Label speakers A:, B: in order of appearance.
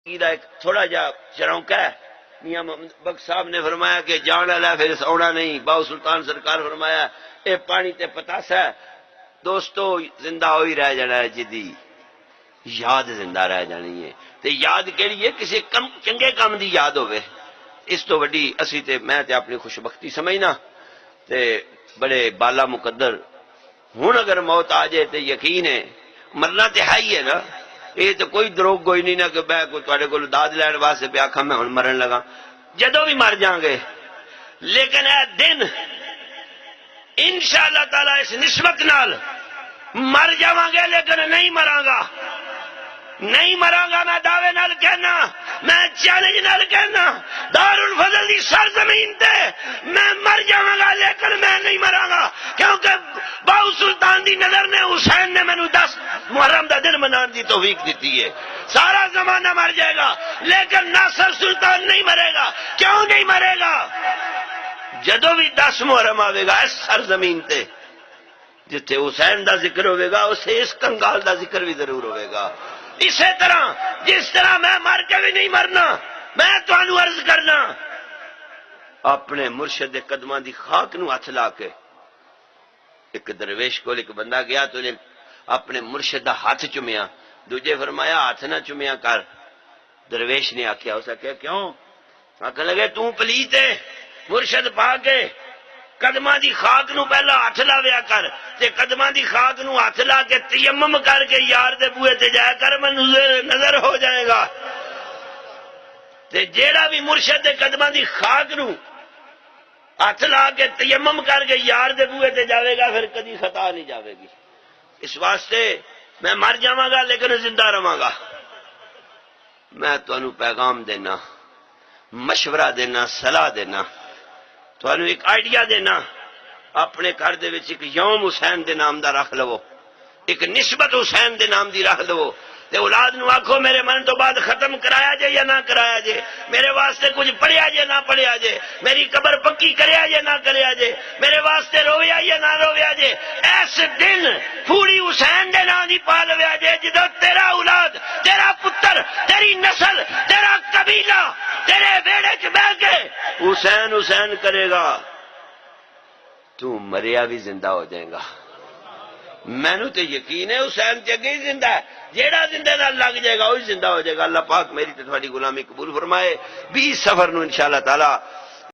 A: ایک تھوڑا جا شرونکا ہے. میاں بخش صاحب نے فرمایا کہ جان والا پھر سونا نہیں. باؤ سلطان سرکار فرمایا اے پانی تے پتاسا ہے. دوستو زندہ ہوئی رہ جانا ہے جدی یاد زندہ رہ جانی ہے. تے یاد کیڑی ہے؟ کسی چنگے کام دی یاد ہوئے. اس تو وڈی اسی تے میں تے اپنی خوشبختی سمجھنا تے بڑے بالا مقدر. ہن اگر موت آ جائے تے یقین ہے مرنا تے ہے ہی ہے نا. یہ تو کوئی دروگ کوئی نہیں نا کہ میں تھوڑے کو داد لین واسطے پہ آخا میں ہن مرن لگا. جدو بھی مر جاؤں گے لیکن اے دن انشاءاللہ تعالی اس نسبت نال مر جاواں گے لیکن نہیں مراں گا. نہیں مراں گا. میں دعوے نال کہنا, میں چیلنج نال کہنا, دار الفضل دی سرزمین تے میں مر جاواں گا لیکن میں نہیں مراں گا. کیونکہ باؤ سلطان دی نظر نے حسین نے مینوں 10 محرم دا دن منان دی توفیق دیتی ہے. سارا زمانہ مر جائے گا لیکن ناصر سلطان نہیں مرے گا. کیوں نہیں مرے گا؟ جدو بھی 10 محرم آئے گا اس سرزمین تے جتھے حسین دا ذکر ہوئے گا اسے اس کنگال دا ذکر بھی ضرور ہوئے گا. اسی طرح جس طرح میں مر کے بھی نہیں مرنا, میں تانوں عرض کرنا اپنے مرشد قدماں دی خاک نو ہاتھ لا کے. ایک درویش کو ایک بندہ گیا تو نے اپنے مرشد دا ہاتھ چومیا. دوجے فرمایا ہاتھ نہ چومیا کر. درویش نے آخیا, اس آخیا کیوں؟ آخر لگے تو پلیت ہے, مرشد پا کے قدماں دی خاک نو پہلا ہاتھ لاویا کر تے قدماں دی خاک نو ہاتھ لا کے تیمم کر کے یار دے بوئے تے جایا کر, میں نظر ہو جائے گا. تے جیڑا بھی مرشد دے قدماں دی خاک نو ہاتھ لا کے تیمم کر کے یار دے بوئے تے جاوے گا پھر کدی خطا نہیں جاوے گی. اس واسطے میں مر جاواں گا لیکن زندہ رہواں گا. میں تانوں پیغام دینا, مشورہ دینا, صلاح دینا, تانوں ایک آئیڈیا دینا. اپنے گھر دے وچ ایک یوم حسین دے نام دا رکھ لو, ایک نسبت حسین دے نام دی رکھ لو. تے اولاد نو آکھو میرے من تو بعد ختم کرایا جے یا نہ کرایا جے, میرے واسطے کچھ پڑھیا جے نہ پڑھیا جے, میری قبر پکی کریا جے نہ کریا جے, میرے واسطے رویا یا نہ رویا جے. ایس دن پوری حسین دے نام دی پا لویا جے جدو تیرا اولاد, تیرا پتر, تیری نسل, تیرا قبیلہ تیرے بیڑے چ بیٹھ کے حسین حسین کرے گا, تو مریا بھی زندہ ہو جائے گا. مینوں تے یقین ہے حسین تے اگے ہی زندہ ہے. جیڑا زندے نال لگ جائے گا وہی زندہ ہو جائے گا. اللہ پاک میری تے تھوڑی غلامی قبول فرمائے. 20 سفر نو انشاءاللہ تعالی